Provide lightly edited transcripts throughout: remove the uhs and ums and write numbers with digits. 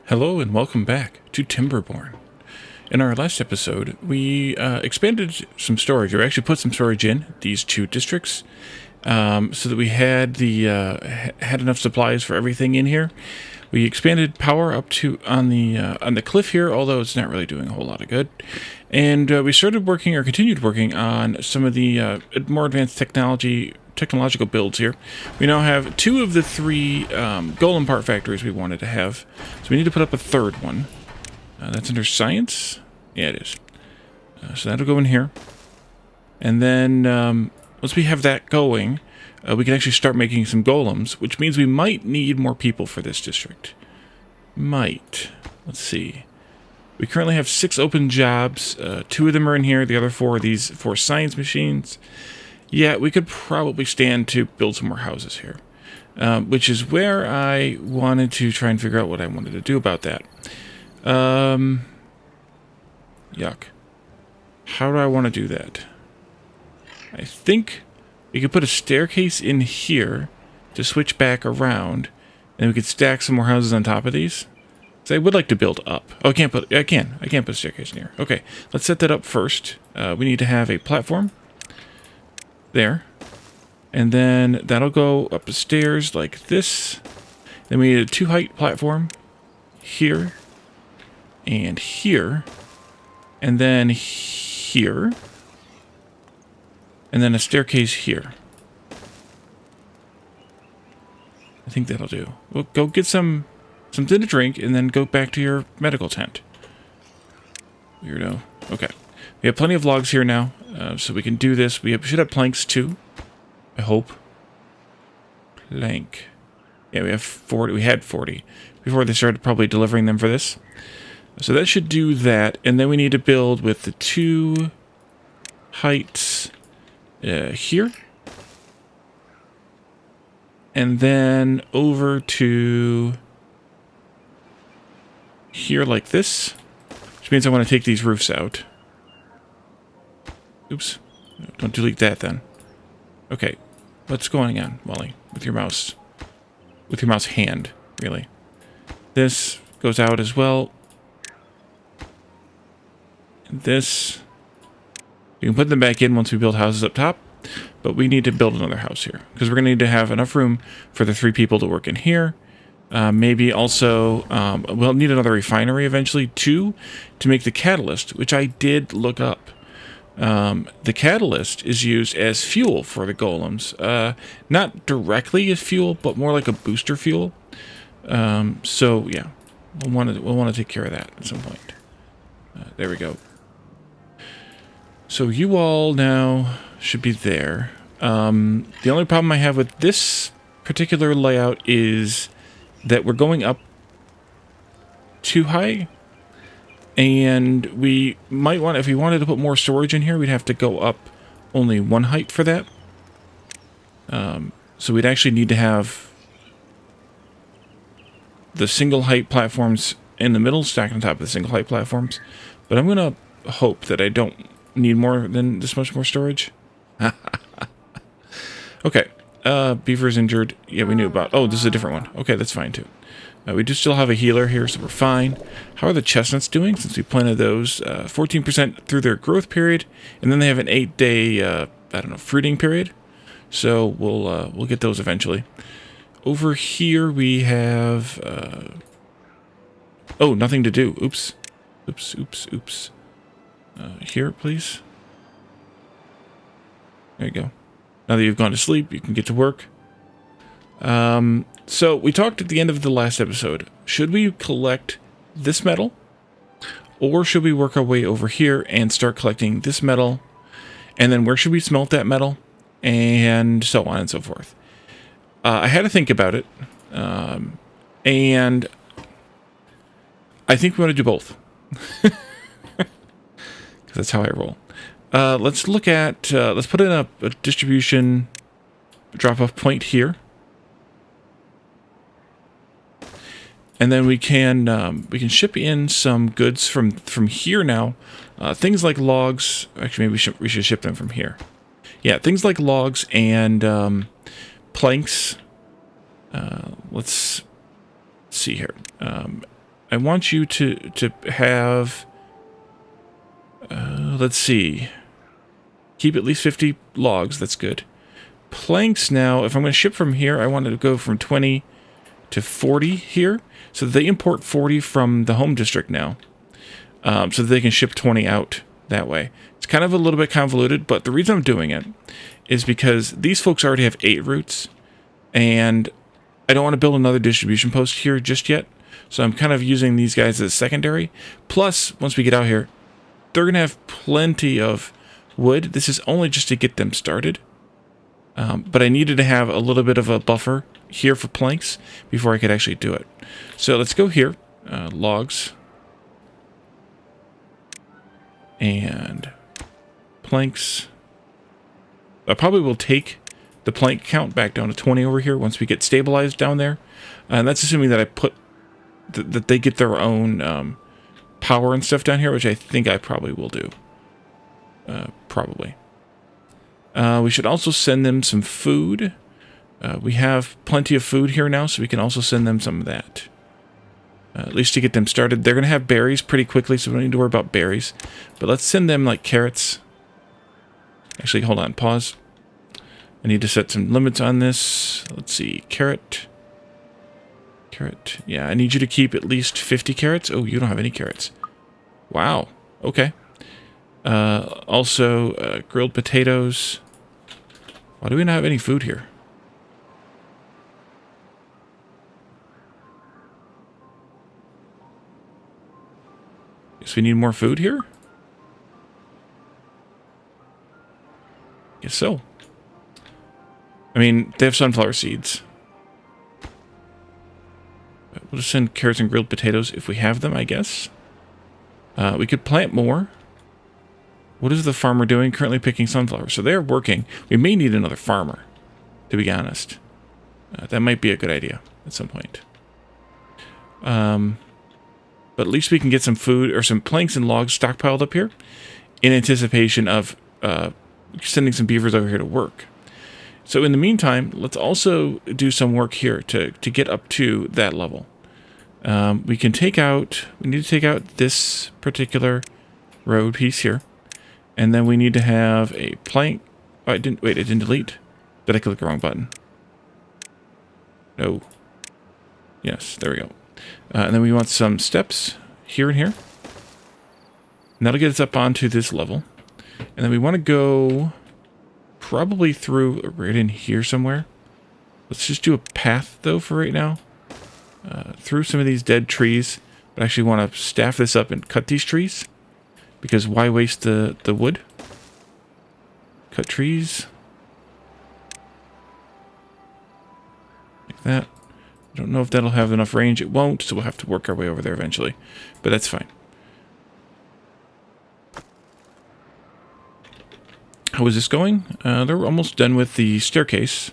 Hello and welcome back to Timberborn. In our last episode, we expanded some storage, or actually put some storage in these two districts, so that we had had enough supplies for everything in here. We expanded power up to on the cliff here, although it's not really doing a whole lot of good. And we started working, or continued working, on some of the more advanced technological builds here. We now have two of the three golem part factories we wanted to have, so we need to put up a third one. That's under science. Yeah, it is. So that'll go in here, and then once we have that going, we can actually start making some golems, which means we might need more people for this district. Might. Let's see. We currently have 6 open jobs. 2 of them are in here. The other 4 are these 4 science machines. Yeah, we could probably stand to build some more houses here, which is where I wanted to try and figure out what I wanted to do about that. Yuck. How do I want to do that? I think we could put a staircase in here to switch back around, and we could stack some more houses on top of these. So I would like to build up. Oh, I can't put a staircase in here. Okay, let's set that up first. We need to have a platform there, and then that'll go up the stairs like this. Then we need a 2-height platform here and here, and then here, and then a staircase here. I think that'll do. We'll go get something to drink and then go back to your medical tent. Weirdo. Okay. We have plenty of logs here now, so we can do this. We should have planks too, I hope. Plank. Yeah, we have 40. We had 40 before they started probably delivering them for this. So that should do that. And then we need to build with the 2 heights here. And then over to here like this, which means I want to take these roofs out. Oops. Don't delete that then. Okay. What's going on, Wally? With your mouse. With your mouse hand, really. This goes out as well. And this. You can put them back in once we build houses up top. But we need to build another house here, because we're going to need to have enough room for the 3 people to work in here. Maybe also, we'll need another refinery eventually, too, to make the catalyst, which I did look up. The catalyst is used as fuel for the golems. Not directly as fuel, but more like a booster fuel. So, yeah, we'll want to take care of that at some point. There we go. So you all now should be there. The only problem I have with this particular layout is that we're going up too high, and we might want, if we wanted to put more storage in here, we'd have to go up only 1 height for that. So we'd actually need to have the single height platforms in the middle stacked on top of the single height platforms, but I'm gonna hope that I don't need more than this much more storage. Okay. Beaver's injured. Yeah, we knew about. Oh, this is a different one. Okay, that's fine too. We do still have a healer here, so we're fine. How are the chestnuts doing since we planted those? 14% through their growth period, and then they have an 8-day, I don't know, fruiting period. So we'll get those eventually. Over here we have. Oh, nothing to do. Oops. Oops. Oops. Oops. Here, please. There you go. Now that you've gone to sleep, you can get to work. So we talked at the end of the last episode. Should we collect this metal? Or should we work our way over here and start collecting this metal? And then where should we smelt that metal? And so on and so forth. I had to think about it. And I think we want to do both. Because that's how I roll. Let's look at, let's put in a distribution drop-off point here. And then we can ship in some goods from here now. Things like logs, actually maybe we should ship them from here. Yeah, things like logs and planks. Let's see here. I want you to have, let's see, keep at least 50 logs. That's good. Planks now, if I'm going to ship from here, I want to go from 20 to 40 here, so that they import 40 from the home district now, so that they can ship 20 out that way. It's kind of a little bit convoluted, but the reason I'm doing it is because these folks already have 8 routes, and I don't want to build another distribution post here just yet, so I'm kind of using these guys as secondary. Plus, once we get out here, they're going to have plenty of wood. This is only just to get them started. But I needed to have a little bit of a buffer here for planks before I could actually do it. So let's go here, logs, and planks. I probably will take the plank count back down to 20 over here once we get stabilized down there. And that's assuming that I put, that they get their own power and stuff down here, which I think I probably will do. Probably. We should also send them some food. We have plenty of food here now, so we can also send them some of that. At least to get them started. They're going to have berries pretty quickly, so we don't need to worry about berries. But let's send them, like, carrots. Actually, hold on. Pause. I need to set some limits on this. Let's see. Carrot. Carrot. Yeah, I need you to keep at least 50 carrots. Oh, you don't have any carrots. Wow. Okay. Also, grilled potatoes. Why do we not have any food here? Guess we need more food here? Guess so. I mean, they have sunflower seeds. We'll just send carrots and grilled potatoes if we have them, I guess. We could plant more. What is the farmer doing? Currently picking sunflowers. So they're working. We may need another farmer, to be honest. That might be a good idea at some point. But at least we can get some food or some planks and logs stockpiled up here in anticipation of sending some beavers over here to work. So in the meantime, let's also do some work here to get up to that level. We need to take out this particular road piece here. And then we need to have a plank. Oh, it didn't delete. Did I click the wrong button? No. Yes, there we go. And then we want some steps here and here. And that'll get us up onto this level. And then we want to go probably through right in here somewhere. Let's just do a path, though, for right now. Through some of these dead trees. But I actually want to staff this up and cut these trees. Because why waste the wood? Cut trees. Like that. I don't know if that'll have enough range. It won't, so we'll have to work our way over there eventually. But that's fine. How is this going? They're almost done with the staircase.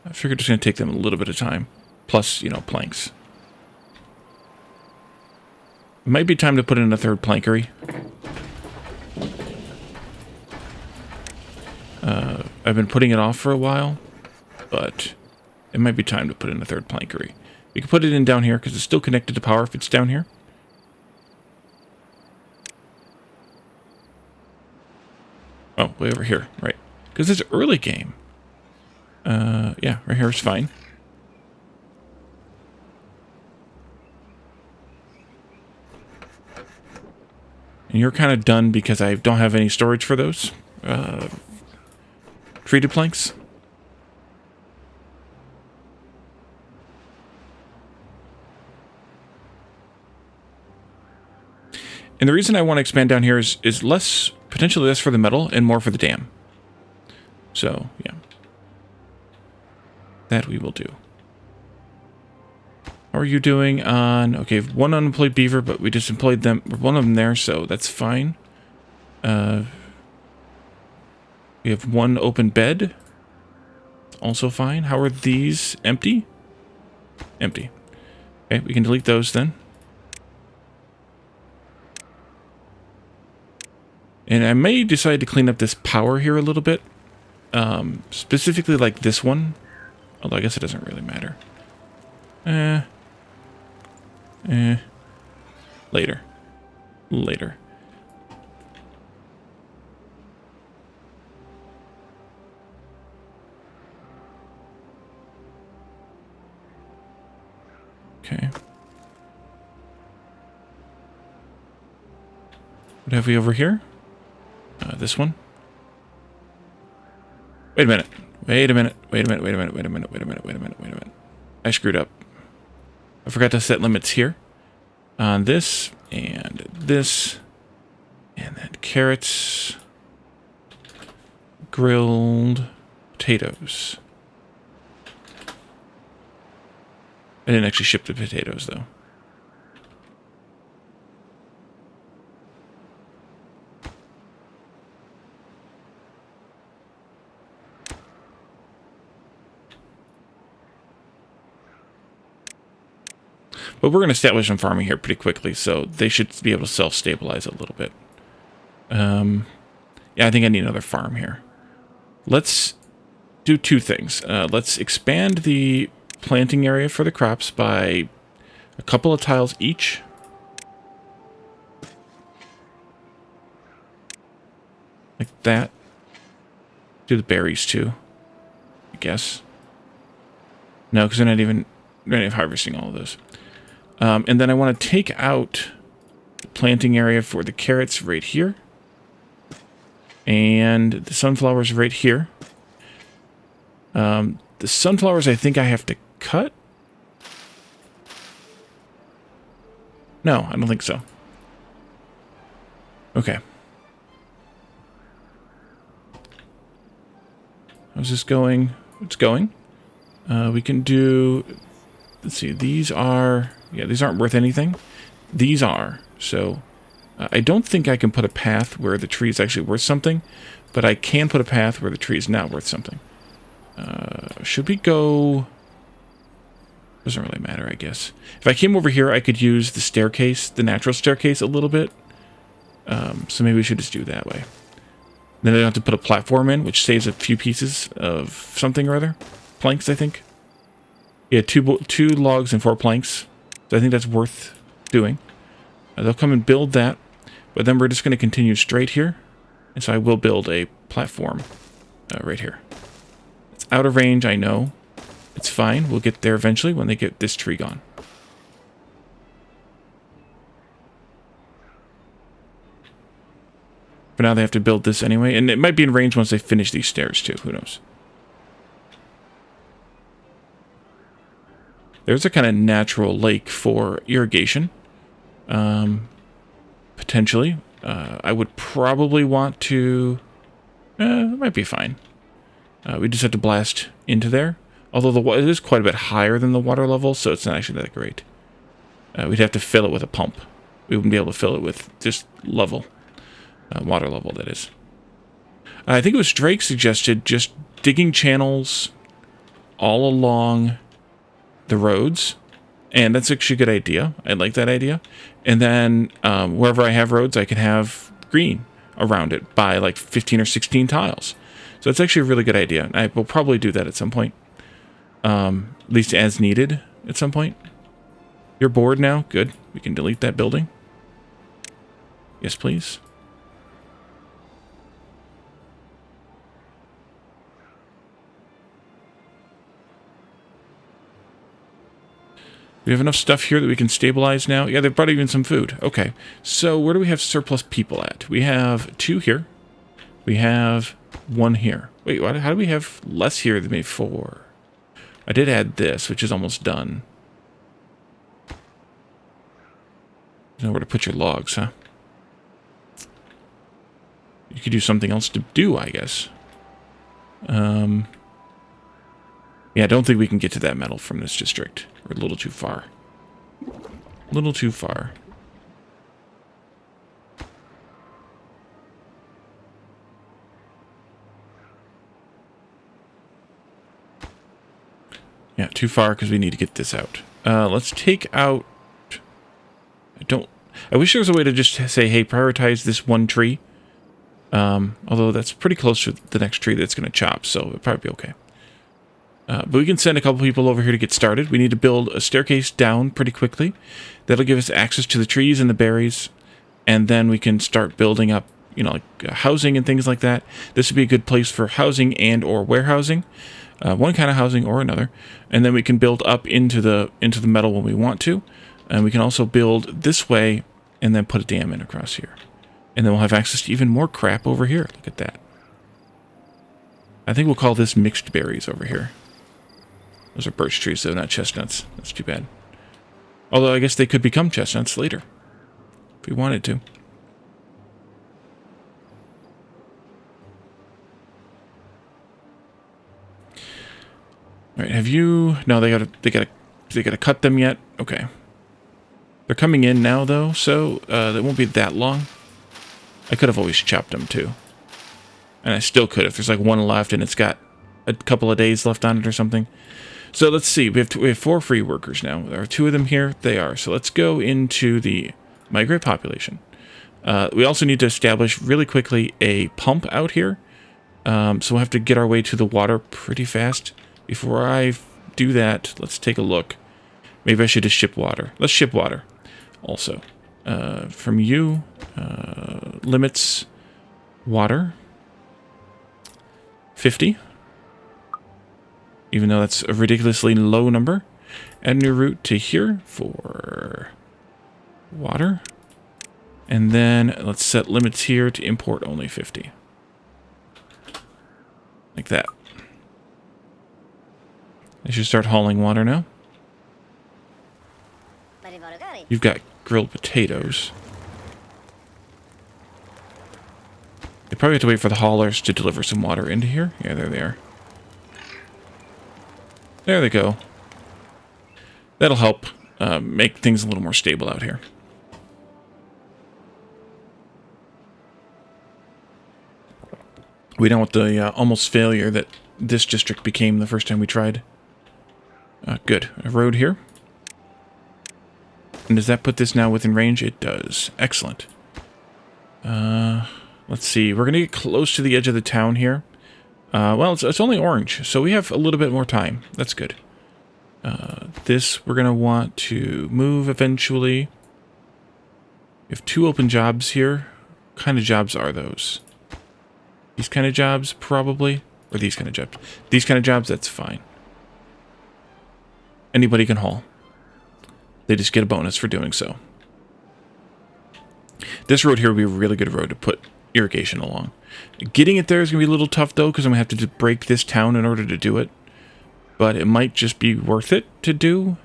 I figured it's going to take them a little bit of time. Plus, you know, planks. It might be time to put in a third plankery. I've been putting it off for a while, but it might be time to put in a third plankery. We can put it in down here because it's still connected to power if it's down here. Oh, way over here, right. Because it's early game. Yeah, right here is fine. And you're kind of done because I don't have any storage for those treated planks. And the reason I want to expand down here is less, potentially less for the metal and more for the dam. So, yeah. That we will do. How are you doing on... Okay, one unemployed beaver, but we just employed them, one of them there, so that's fine. We have one open bed. Also fine. How are these? Empty? Empty. Okay, we can delete those then. And I may decide to clean up this power here a little bit. Specifically like this one. Although I guess it doesn't really matter. Later. Later. Okay. What have we over here? This one. Wait a minute. Wait a minute. Wait a minute. Wait a minute. Wait a minute. Wait a minute. Wait a minute. Wait a minute. I screwed up. I forgot to set limits here. On this and this. And then carrots. Grilled potatoes. I didn't actually ship the potatoes, though. But we're going to establish some farming here pretty quickly, so they should be able to self-stabilize a little bit. Yeah, I think I need another farm here. Let's do two things. Let's expand the planting area for the crops by a couple of tiles each. Like that. Do the berries too, I guess. No, because we're not even harvesting all of those. And then I want to take out the planting area for the carrots right here. And the sunflowers right here. The sunflowers I think I have to cut. No, I don't think so. Okay. How's this going? It's going. We can do... Let's see, these are... Yeah, these aren't worth anything. These are. So, I don't think I can put a path where the tree is actually worth something, but I can put a path where the tree is not worth something. Should we go... Doesn't really matter, I guess. If I came over here, I could use the staircase, the natural staircase a little bit. So maybe we should just do it that way. Then I don't have to put a platform in, which saves a few pieces of something or other. Planks, I think. Yeah, two logs and 4 planks. So I think that's worth doing. They'll come and build that, but then we're just going to continue straight here. And so I will build a platform right here. It's out of range, I know. It's fine. We'll get there eventually when they get this tree gone. For now, they have to build this anyway. And it might be in range once they finish these stairs, too. Who knows? There's a kind of natural lake for irrigation. Potentially. I would probably want to... it might be fine. We just have to blast into there. Although it is quite a bit higher than the water level, so it's not actually that great. We'd have to fill it with a pump. We wouldn't be able to fill it with just level. Water level, that is. I think it was Drake suggested just digging channels all along the roads. And that's actually a good idea. I like that idea. And then wherever I have roads, I can have green around it by like 15 or 16 tiles. So it's actually a really good idea. I will probably do that at some point. At least as needed at some point. You're bored now? Good. We can delete that building. Yes, please. We have enough stuff here that we can stabilize now. Yeah, they've brought even some food. Okay. So where do we have surplus people at? We have 2 here. We have 1 here. Wait, what? How do we have less here than before? I did add this, which is almost done. There's nowhere to put your logs, huh? You could do something else to do, I guess. Yeah, I don't think we can get to that metal from this district. We're a little too far. A little too far. Yeah, too far because we need to get this out. Let's take out... I wish there was a way to just say, hey, prioritize this one tree. Although that's pretty close to the next tree that's going to chop, so it'll probably be okay. But we can send a couple people over here to get started. We need to build a staircase down pretty quickly. That'll give us access to the trees and the berries. And then we can start building up, you know, like housing and things like that. This would be a good place for housing and or warehousing. One kind of housing or another. And then we can build up into the metal when we want to. And we can also build this way and then put a dam in across here. And then we'll have access to even more crap over here. Look at that. I think we'll call this mixed berries over here. Those are birch trees, though, not chestnuts. That's too bad. Although I guess they could become chestnuts later. If we wanted to. Alright, have you... No, they gotta cut them yet? Okay. They're coming in now, though, so they won't be that long. I could have always chopped them, too. And I still could if there's like one left and it's got a couple of days left on it or something. So let's see. We have 4 free workers now. There are 2 of them here. They are. So let's go into the migrate population. We also need to establish really quickly a pump out here. So we'll have to get our way to the water pretty fast. Before I do that, let's take a look. Maybe I should just ship water. Let's ship water also. From you, limits water 50. Even though that's a ridiculously low number. Add a new route to here for water. And then let's set limits here to import only 50. Like that. I should start hauling water now. You've got grilled potatoes. They probably have to wait for the haulers to deliver some water into here. Yeah, there they are. There they go. That'll help make things a little more stable out here. We don't want the almost failure that this district became the first time we tried. Good. A road here. And does that put this now within range? It does. Excellent. Let's see. We're going to get close to the edge of the town here. Well, it's only orange, so we have a little bit more time. That's good. This we're going to want to move eventually. We have 2 open jobs here. What kind of jobs are those? These kind of jobs, probably? Or these kind of jobs? These kind of jobs, that's fine. Anybody can haul. They just get a bonus for doing so. This road here would be a really good road to put irrigation along. Getting it there is going to be a little tough, though, because I'm going to have to break this town in order to do it. But it might just be worth it to do.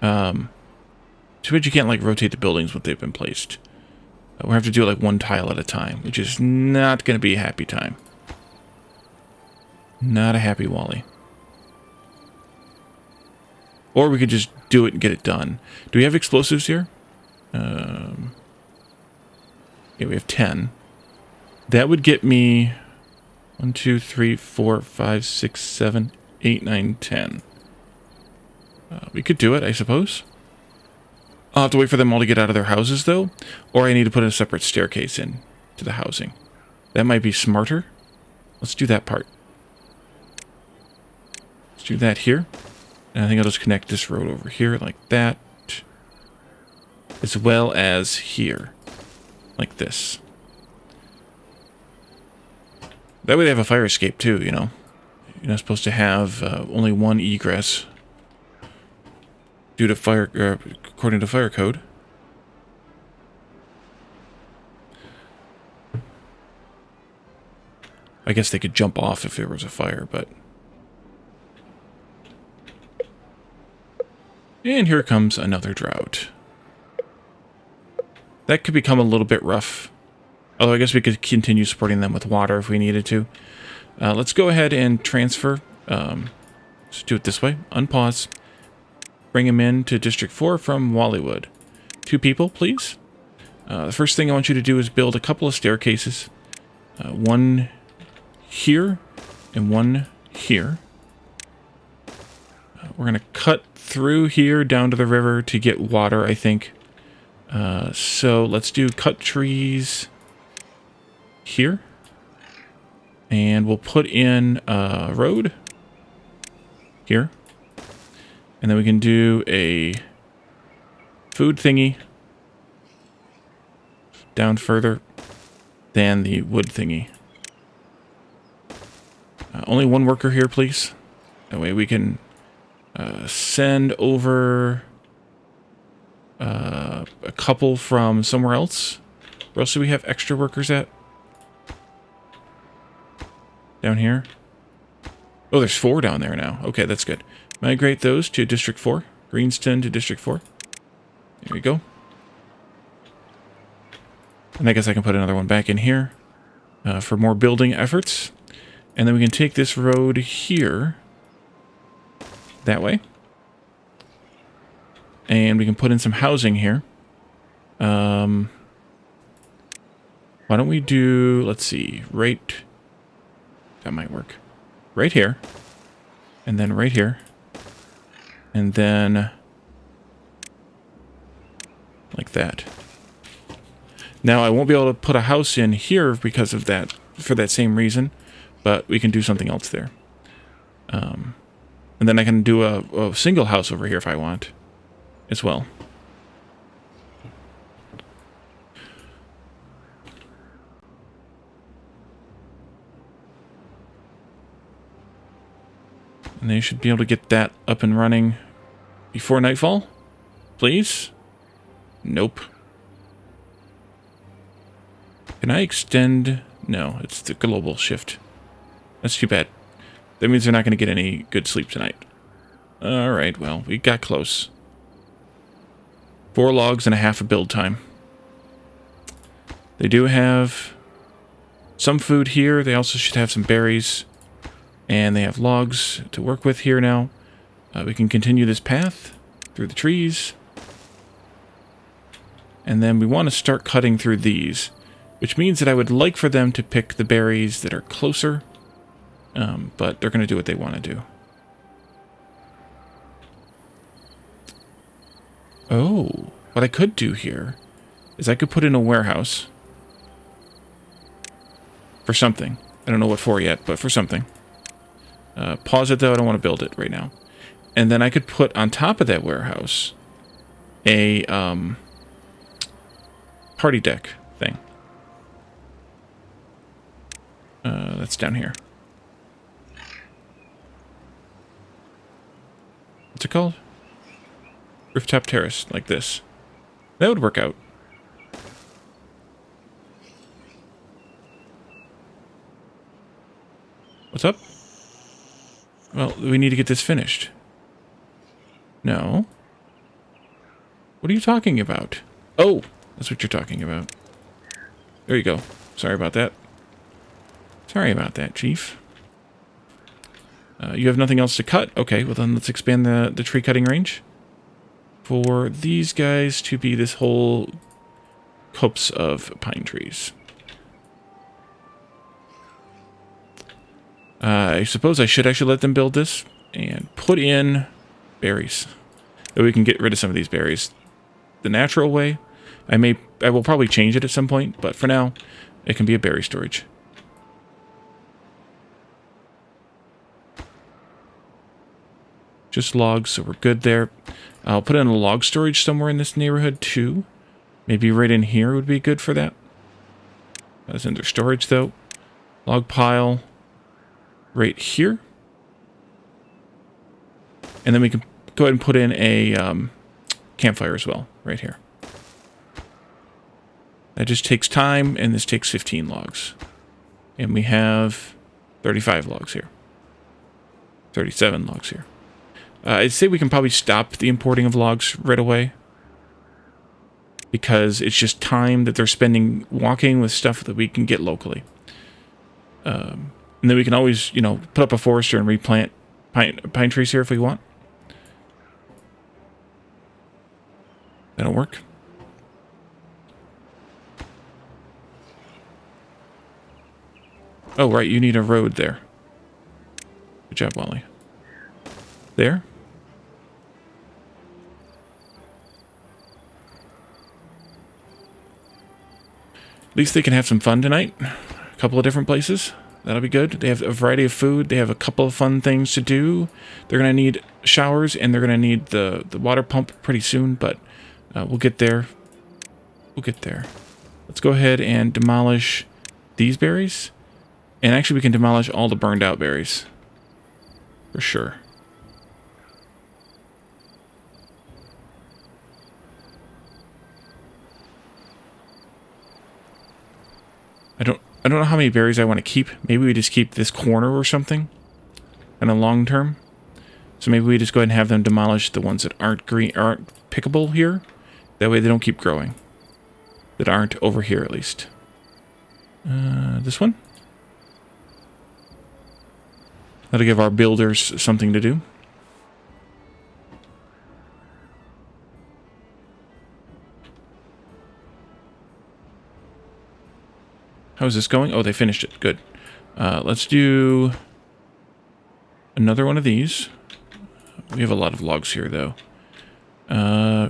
Too bad you can't, like, rotate the buildings when they've been placed. We'll have to do it, like, one tile at a time, which is not going to be a happy time. Not a happy Wally. Or we could just do it and get it done. Do we have explosives here? Yeah, we have 10. That would get me 1, 2, 3, 4, 5, 6, 7, 8, 9, 10. We could do it, I suppose. I'll have to wait for them all to get out of their houses, though. Or I need to put a separate staircase in to the housing. That might be smarter. Let's do that part. Let's do that here. And I think I'll just connect this road over here like that. As well as here. Like this. That way they have a fire escape too, you know. You're not supposed to have only one egress. Due to fire, according to fire code. I guess they could jump off if there was a fire, but... And here comes another drought. That could become a little bit rough. Although I guess we could continue supporting them with water if we needed to. Let's go ahead and transfer. Let's do it this way. Unpause. Bring him in to District 4 from Wallywood. 2 people, please. The first thing I want you to do is build a couple of staircases. One here and one here. We're going to cut through here down to the river to get water, I think. So let's do cut trees here. And we'll put in a road here. And then we can do a food thingy down further than the wood thingy. Only one worker here, please. That way we can send over a couple from somewhere else. Where else do we have extra workers at? Down here? Oh, there's 4 down there now. Okay, that's good. Migrate those to District 4. Greenston to District 4. There we go. And I guess I can put another one back in here for more building efforts. And then we can take this road here. That way. And we can put in some housing here. Why don't we do, let's see, right... That might work. Right here. And then right here. And then... like that. Now, I won't be able to put a house in here because of that, for that same reason. But we can do something else there. And then I can do a single house over here if I want. As well. And they should be able to get that up and running before nightfall. Please? Nope. Can I extend? No, it's the global shift. That's too bad. That means they're not going to get any good sleep tonight. Alright, well, we got close. 4 logs and a half of build time. They do have some food here. They also should have some berries. And they have logs to work with here now. We can continue this path through the trees. And then we want to start cutting through these. Which means that I would like for them to pick the berries that are closer. But they're going to do what they want to do. Oh, what I could do here is I could put in a warehouse. For something. I don't know what for yet, but for something. Pause it though, I don't want to build it right now. And then I could put on top of that warehouse a party deck thing. That's down here. What's it called? Rooftop terrace, like this. That would work out. What's up? Well, we need to get this finished. No. What are you talking about? Oh, that's what you're talking about. There you go. Sorry about that. Sorry about that, Chief. You have nothing else to cut? Okay, well then let's expand the tree cutting range. For these guys to be this whole copse of pine trees. I suppose I should actually let them build this and put in berries. So we can get rid of some of these berries. The natural way, I will probably change it at some point, but for now, it can be a berry storage. Just logs, so we're good there. I'll put in a log storage somewhere in this neighborhood too. Maybe right in here would be good for that. That's in their storage though. Log pile right here. And then we can go ahead and put in a campfire as well, right here. That just takes time, and this takes 15 logs. And we have 35 logs here. 37 logs here. I'd say we can probably stop the importing of logs right away. Because it's just time that they're spending walking with stuff that we can get locally. And then we can always, you know, put up a forester and replant pine trees here if we want. That'll work. Oh, right, you need a road there. Good job, Wally. There. At least they can have some fun tonight. A couple of different places. That'll be good. They have a variety of food. They have a couple of fun things to do. They're going to need showers, and they're going to need the water pump pretty soon, but we'll get there. We'll get there. Let's go ahead and demolish these berries. And actually, we can demolish all the burned out berries. For sure. I don't know how many berries I want to keep. Maybe we just keep this corner or something in a long term. So maybe we just go ahead and have them demolish the ones that aren't pickable here. That way they don't keep growing. That aren't over here at least. This one? That'll give our builders something to do. How's this going? Oh, they finished it. Good. Let's do another one of these. We have a lot of logs here, though.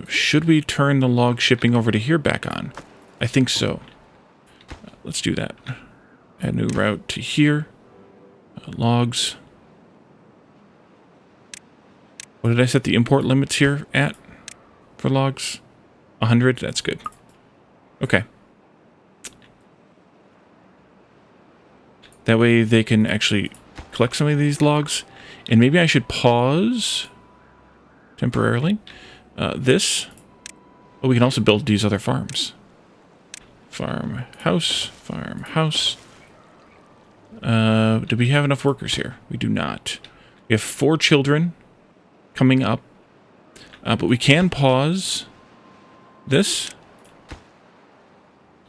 Should we turn the log shipping over to here back on? I think so. Let's do that. Add new route to here. Logs. What did I set the import limits here at for logs? 100? That's good. Okay. That way they can actually collect some of these logs. And maybe I should pause temporarily this. But we can also build these other farms. Farmhouse, farmhouse. Do we have enough workers here? We do not. We have 4 children coming up. But we can pause this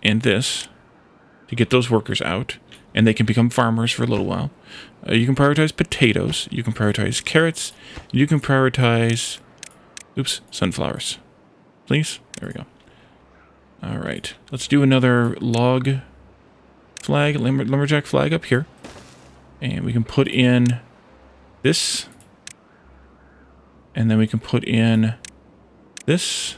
and this to get those workers out. And they can become farmers for a little while. You can prioritize potatoes. You can prioritize carrots. You can prioritize... Oops, sunflowers. Please? There we go. Alright. Let's do another log flag, lumberjack flag up here. And we can put in this. And then we can put in this.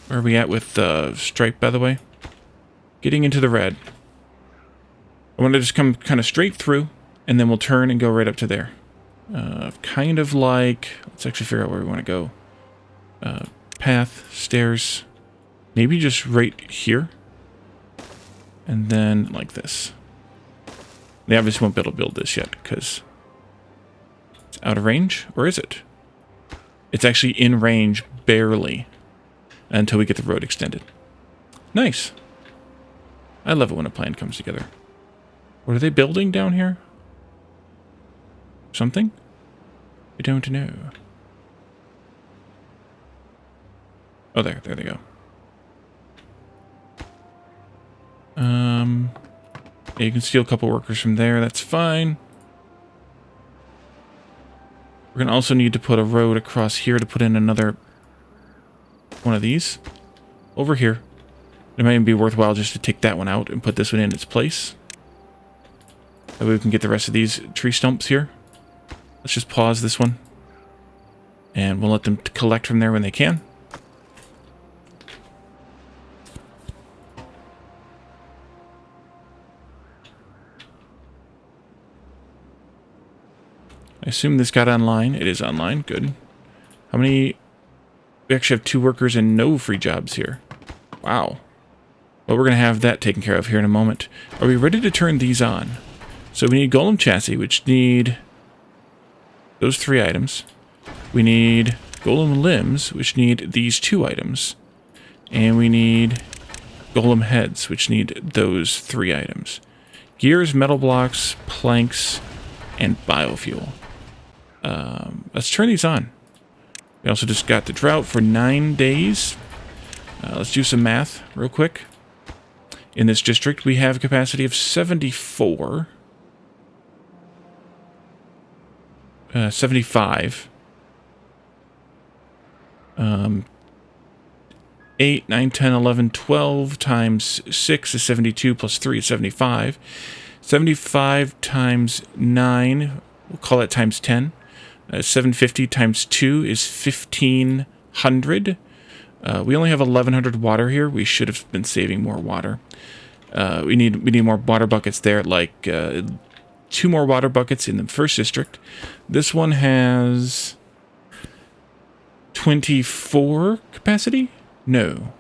Where are we at with the stripe, by the way? Getting into the red. I want to just come kind of straight through, and then we'll turn and go right up to there. Kind of like... Let's actually figure out where we want to go. Path, stairs. Maybe just right here. And then like this. They obviously won't be able to build this yet, because it's out of range. Or is it? It's actually in range, barely. Until we get the road extended. Nice. I love it when a plan comes together. What are they building down here? Something? I don't know. Oh, there they go. Yeah, you can steal a couple workers from there. That's fine. We're going to also need to put a road across here to put in another... one of these over here. It might even be worthwhile just to take that one out and put this one in its place. That way we can get the rest of these tree stumps here. Let's just pause this one. And we'll let them collect from there when they can. I assume this got online. It is online. Good. How many... We actually have 2 workers and no free jobs here. Wow. Well, we're going to have that taken care of here in a moment. Are we ready to turn these on? So we need golem chassis, which need those 3 items. We need golem limbs, which need these 2 items. And we need golem heads, which need those 3 items. Gears, metal blocks, planks, and biofuel. Let's turn these on. We also just got the drought for 9 days. Let's do some math real quick. In this district, we have a capacity of 74. 75. 8, 9, 10, 11, 12 times 6 is 72 plus 3 is 75. 75 times 9, we'll call it times 10. 750 times 2 is 1,500. We only have 1,100 water here. We should have been saving more water. We need more water buckets there, like 2 more water buckets in the first district. This one has 24 capacity? No,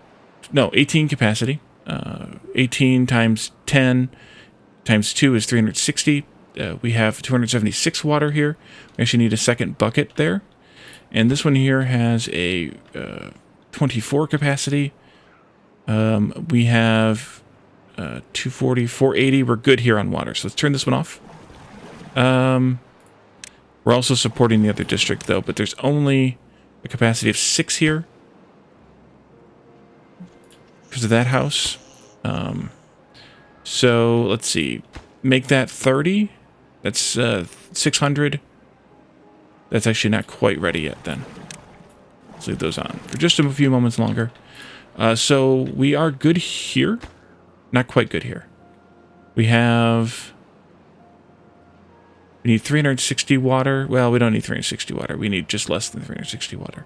18 capacity. 18 times 10 times 2 is 360. We have 276 water here. We actually need a second bucket there. And this one here has a 24 capacity. We have 240, 480. We're good here on water. So let's turn this one off. We're also supporting the other district, though, but there's only a capacity of 6 here because of that house. So let's see. Make that 30. That's 600. That's actually not quite ready yet, then. Let's leave those on for just a few moments longer. So we are good here. Not quite good here. We need 360 water. Well, we don't need 360 water. We need just less than 360 water.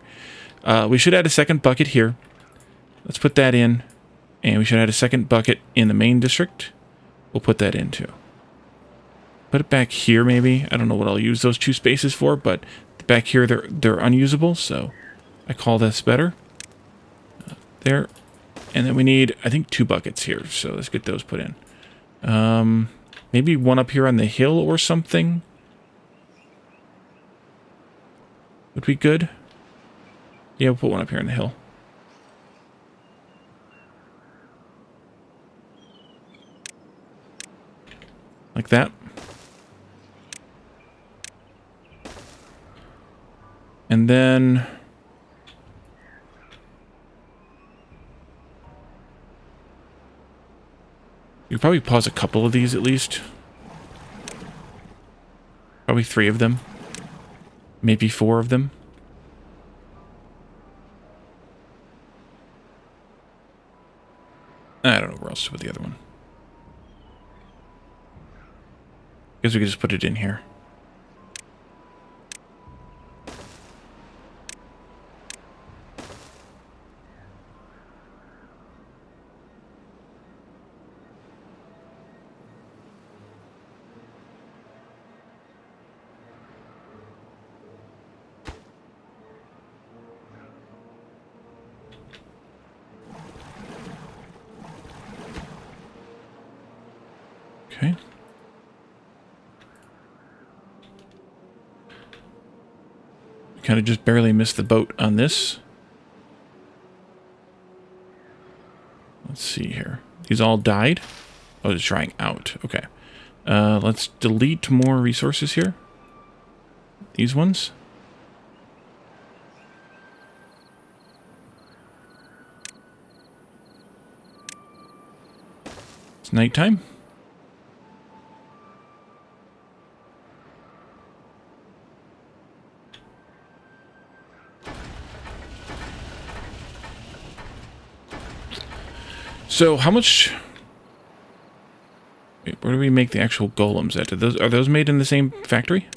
We should add a second bucket here. Let's put that in. And we should add a second bucket in the main district. We'll put that in too. Put it back here maybe. I don't know what I'll use those 2 spaces for, but back here they're unusable, so I call this better. There. And then we need, I think, 2 buckets here, so let's get those put in. Maybe one up here on the hill or something would be good. Yeah, we'll put one up here on the hill. Like that. And then you could probably pause a couple of these at least. Probably 3 of them. Maybe 4 of them. I don't know where else to put the other one. Guess we could just put it in here. Okay. Kind of just barely missed the boat on this. Let's see here. These all died? Oh, it's drying out. Okay. Let's delete more resources here. These ones. It's nighttime. So how much... Wait, where do we make the actual golems at? Are those made in the same factory?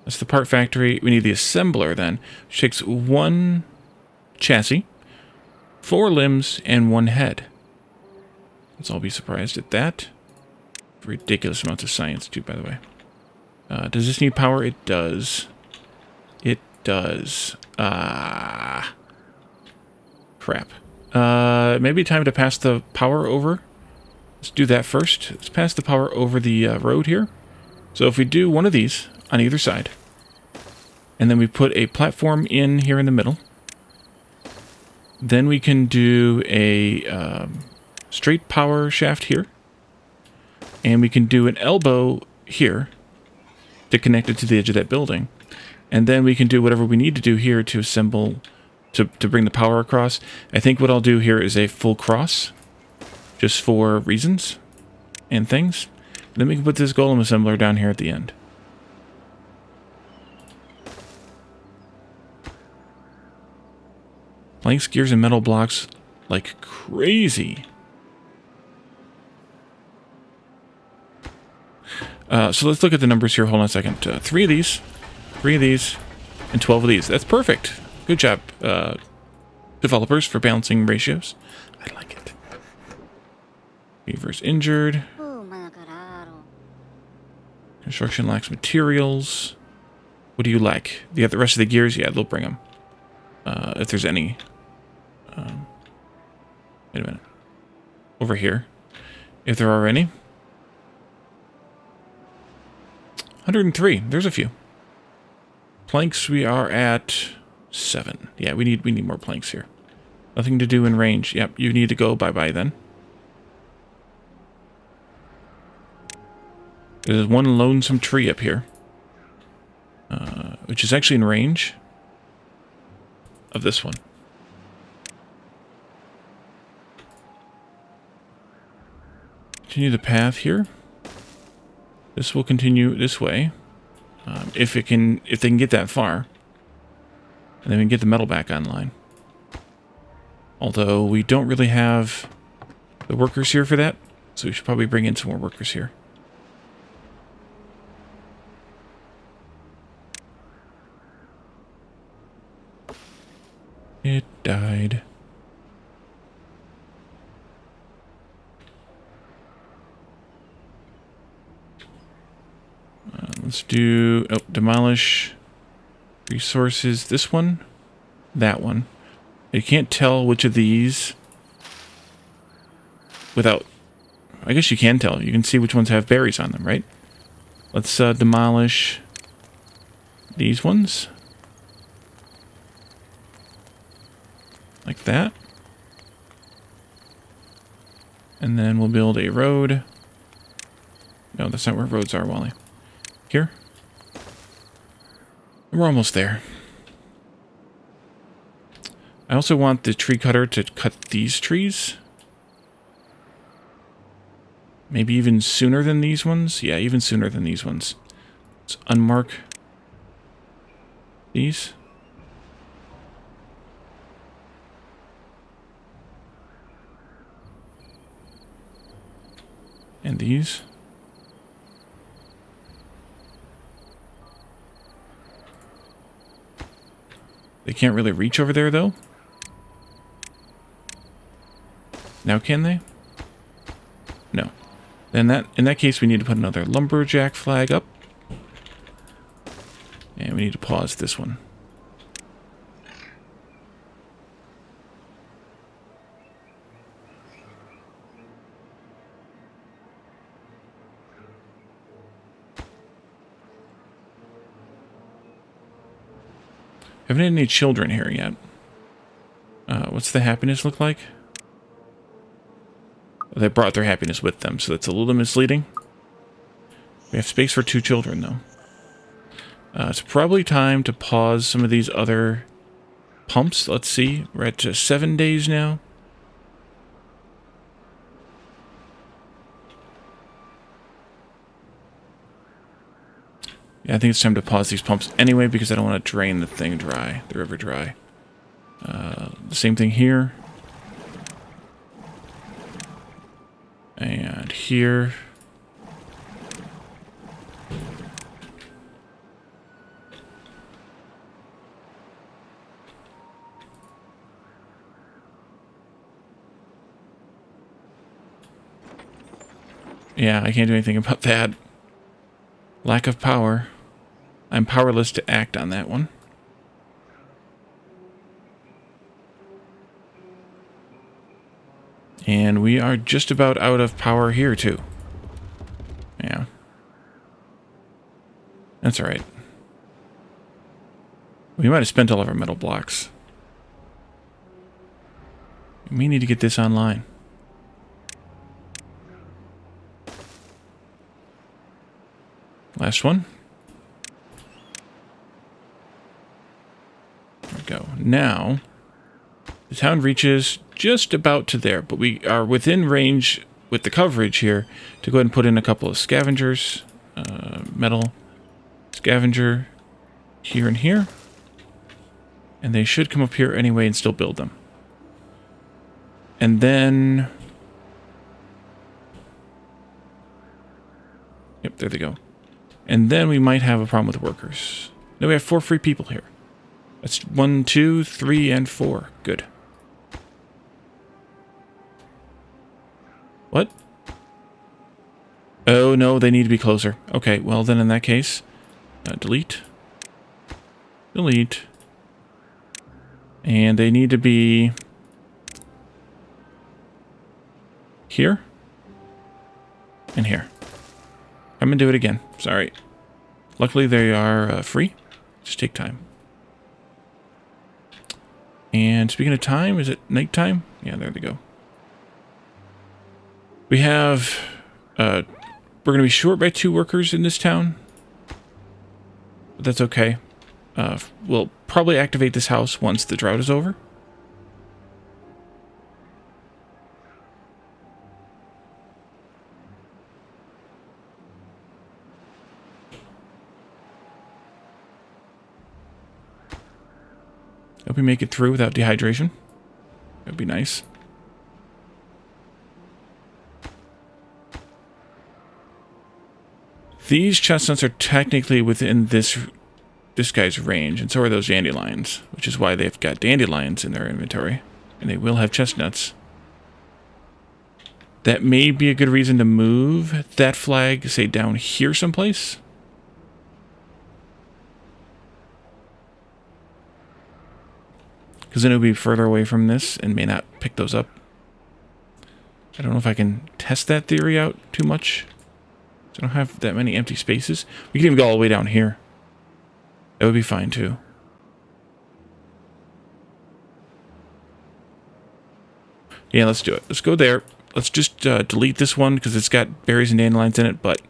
That's the part factory. We need the assembler then, which takes 1 chassis, 4 limbs, and 1 head. Let's all be surprised at that. Ridiculous amounts of science too, by the way. Does this need power? It does. It does. Crap. Maybe time to pass the power over. Let's do that first. Let's pass the power over the road here. So if we do one of these on either side, and then we put a platform in here in the middle, then we can do a straight power shaft here, and we can do an elbow here to connect it to the edge of that building, and then we can do whatever we need to do here to assemble to bring the power across. I think what I'll do here is a full cross, just for reasons and things. Then we can put this golem assembler down here at the end. Planks, gears, and metal blocks like crazy. So let's look at the numbers here. Hold on a second. 3 of these, 3 of these, and 12 of these. That's perfect. Good job, developers, for balancing ratios. I like it. Beaver's injured. Construction lacks materials. What do you like? Do you have the rest of the gears? Yeah, they'll bring them. If there's any. Wait a minute. Over here. If there are any. 103. There's a few. Planks, we are at 7. Yeah, we need more planks here. Nothing to do in range. Yep, you need to go bye-bye then. There's one lonesome tree up here. Which is actually in range of this one. Continue the path here. This will continue this way. If they can get that far. And then we can get the metal back online. Although we don't really have the workers here for that. So we should probably bring in some more workers here. It died. Let's do... Oh, demolish resources. This one. That one. You can't tell which of these without... I guess you can tell. You can see which ones have berries on them, right? Let's demolish these ones. Like that. And then we'll build a road. No, that's not where roads are, Wally. Here. We're almost there. I also want the tree cutter to cut these trees. Maybe even sooner than these ones. Yeah, even sooner than these ones. Let's unmark these. And these. They can't really reach over there, though. Now can they? No. Then in that case, we need to put another lumberjack flag up. And we need to pause this one. Haven't had any children here yet. What's the happiness look like? They brought their happiness with them, so that's a little misleading. We have space for 2 children, though. It's probably time to pause some of these other pumps. Let's see. We're at 7 days now. Yeah, I think it's time to pause these pumps anyway because I don't want to drain the thing dry, the river dry. The same thing here. And here. Yeah, I can't do anything about that. Lack of power. I'm powerless to act on that one. And we are just about out of power here, too. Yeah. That's alright. We might have spent all of our metal blocks. We need to get this online. Last one. There we go. Now, the town reaches just about to there, but we are within range with the coverage here to go ahead and put in a couple of scavengers. Metal scavenger here and here. And they should come up here anyway and still build them. And then... Yep, there they go. And then we might have a problem with workers. No, we have 4 free people here. That's 1, 2, 3, and 4. Good. What? Oh, no, they need to be closer. Okay, well, then in that case, delete. Delete. And they need to be here and here. Come and do it again. Sorry. Luckily, they are free. Just take time. And speaking of time, is it nighttime? Yeah, there they go. We have... we're going to be short by 2 workers in this town. But that's okay. We'll probably activate this house once the drought is over. Hope we make it through without dehydration. That'd be nice. These chestnuts are technically within this guy's range, and so are those dandelions, which is why they've got dandelions in their inventory, and they will have chestnuts. That may be a good reason to move that flag, say, down here someplace. Because then it would be further away from this and may not pick those up. I don't know if I can test that theory out too much. I don't have that many empty spaces. We can even go all the way down here. That would be fine too. Yeah, let's do it. Let's go there. Let's just delete this one because it's got berries and dandelions in it, but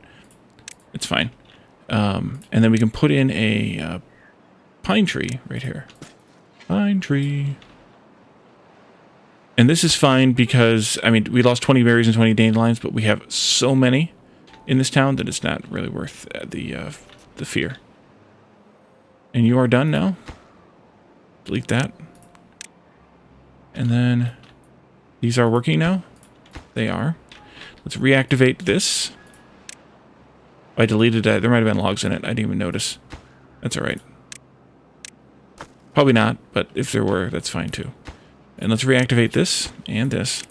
it's fine. And then we can put in a pine tree right here. Pine tree. And this is fine because, I mean, we lost 20 berries and 20 dandelions, but we have so many in this town that it's not really worth the fear. And you are done now. Delete that. And then these are working now. They are. Let's reactivate this. I deleted that. There might have been logs in it. I didn't even notice. That's all right. Probably not, but if there were, that's fine too. And let's reactivate this and this.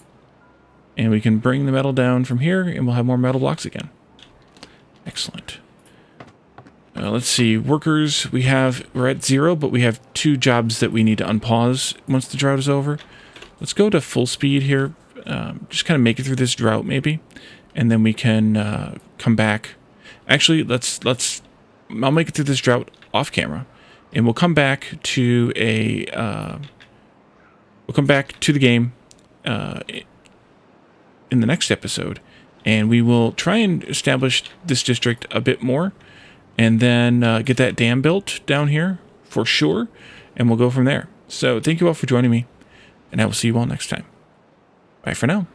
And we can bring the metal down from here, and we'll have more metal blocks again. Excellent. Let's see. Workers, we're at 0, but we have 2 jobs that we need to unpause once the drought is over. Let's go to full speed here. Just kind of make it through this drought, maybe. And then we can come back. Actually, I'll make it through this drought off camera. And we'll come back to the game in the next episode, and we will try and establish this district a bit more, and then get that dam built down here for sure, and we'll go from there. So thank you all for joining me, and I will see you all next time. Bye for now.